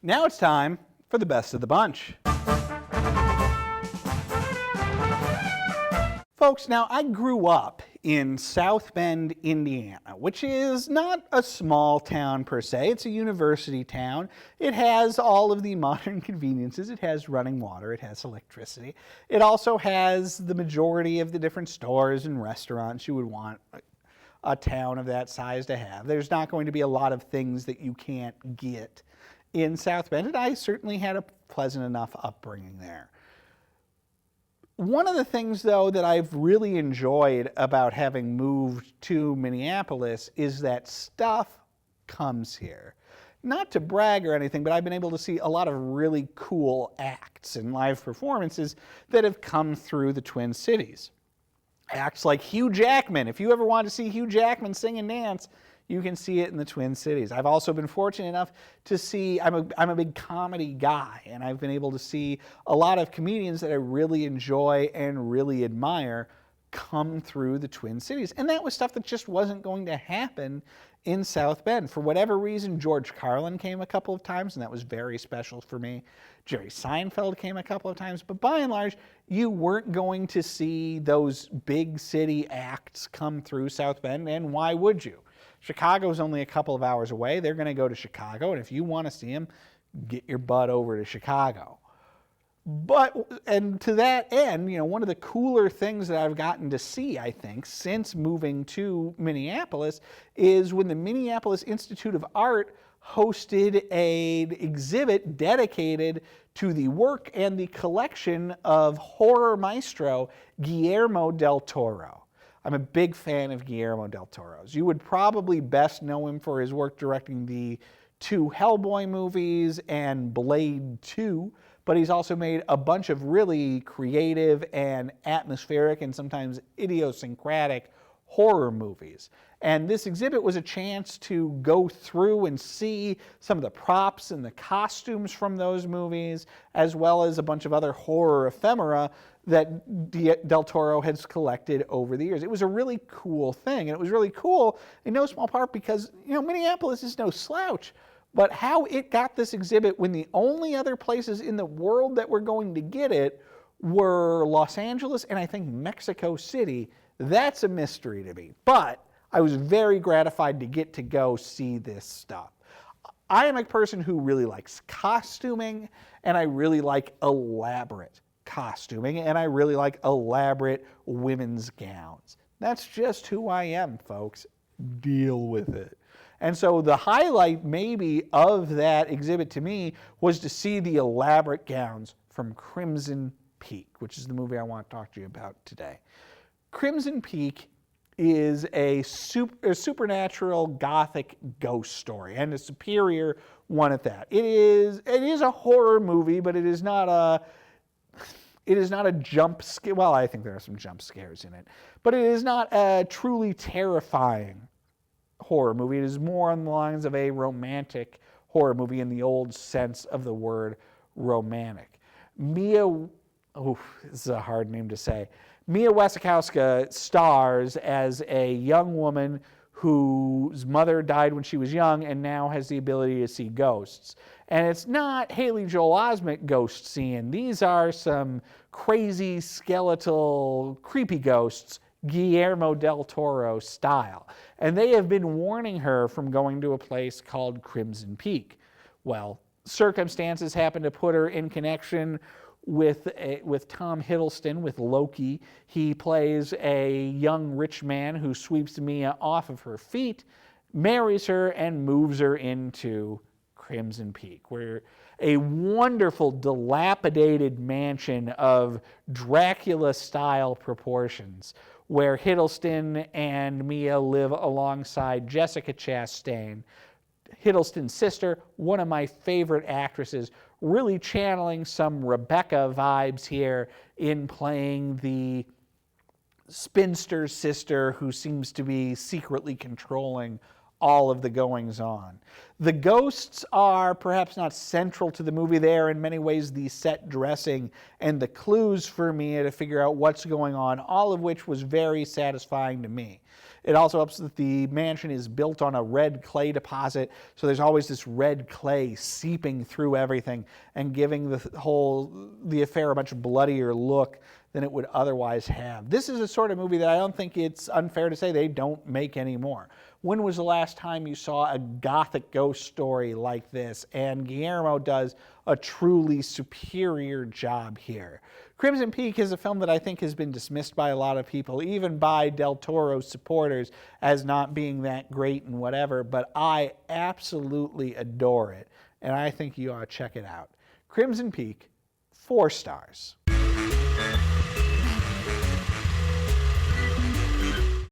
Now it's time for the best of the bunch. Folks, now I grew up in South Bend, Indiana, which is not a small town per se. It's a university town. It has all of the modern conveniences. It has running water. It has electricity. It also has the majority of the different stores and restaurants you would want a town of that size to have. There's not going to be a lot of things that you can't get in South Bend, and I certainly had a pleasant enough upbringing there. One of the things, though, that I've really enjoyed about having moved to Minneapolis is that stuff comes here. Not to brag or anything, but I've been able to see a lot of really cool acts and live performances that have come through the Twin Cities. Acts like Hugh Jackman. If you ever want to see Hugh Jackman sing and dance, you can see it in the Twin Cities. I've also been fortunate enough to see, I'm a big comedy guy, and I've been able to see a lot of comedians that I really enjoy and really admire come through the Twin Cities. And that was stuff that just wasn't going to happen in South Bend. For whatever reason, George Carlin came a couple of times, and that was very special for me. Jerry Seinfeld came a couple of times, but by and large, you weren't going to see those big city acts come through South Bend, and why would you? Chicago's only a couple of hours away. They're going to go to Chicago, and if you want to see them, get your butt over to Chicago. And to that end, one of the cooler things that I've gotten to see, I think, since moving to Minneapolis is when the Minneapolis Institute of Art hosted an exhibit dedicated to the work and the collection of horror maestro Guillermo del Toro. I'm a big fan of Guillermo del Toro's. You would probably best know him for his work directing the 2 Hellboy movies and Blade 2, but he's also made a bunch of really creative and atmospheric and sometimes idiosyncratic horror movies. And this exhibit was a chance to go through and see some of the props and the costumes from those movies, as well as a bunch of other horror ephemera that Del Toro has collected over the years. It was a really cool thing, and it was really cool in no small part because, Minneapolis is no slouch, but how it got this exhibit when the only other places in the world that were going to get it were Los Angeles and I think Mexico City, that's a mystery to me. But I was very gratified to get to go see this stuff. I am a person who really likes costuming, and I really like elaborate costuming, and I really like elaborate women's gowns. That's just who I am, folks. Deal with it. And so the highlight maybe of that exhibit to me was to see the elaborate gowns from Crimson Peak, which is the movie I want to talk to you about today. Crimson Peak is a supernatural gothic ghost story, and a superior one at that. It is a horror movie, but it is not a jump scare. Well, I think there are some jump scares in it, but it is not a truly terrifying horror movie. It is more on the lines of a romantic horror movie in the old sense of the word romantic. This is a hard name to say. Mia Wasikowska stars as a young woman whose mother died when she was young and now has the ability to see ghosts. And it's not Haley Joel Osment ghost seeing. These are some crazy, skeletal, creepy ghosts, Guillermo del Toro style. And they have been warning her from going to a place called Crimson Peak. Well, circumstances happen to put her in connection with Tom Hiddleston, with Loki. He plays a young rich man who sweeps Mia off of her feet, marries her, and moves her into Crimson Peak, where a wonderful dilapidated mansion of Dracula-style proportions, where Hiddleston and Mia live alongside Jessica Chastain, Hiddleston's sister, one of my favorite actresses, really channeling some Rebecca vibes here in playing the spinster sister who seems to be secretly controlling all of the goings-on. The ghosts are perhaps not central to the movie. They are in many ways the set dressing and the clues for me to figure out what's going on, all of which was very satisfying to me. It also helps that the mansion is built on a red clay deposit, so there's always this red clay seeping through everything and giving the affair a much bloodier look than it would otherwise have. This is a sort of movie that I don't think it's unfair to say they don't make anymore. When was the last time you saw a gothic ghost story like this? And Guillermo does a truly superior job here. Crimson Peak is a film that I think has been dismissed by a lot of people, even by Del Toro's supporters, as not being that great and whatever, but I absolutely adore it, and I think you ought to check it out. Crimson Peak, 4 stars.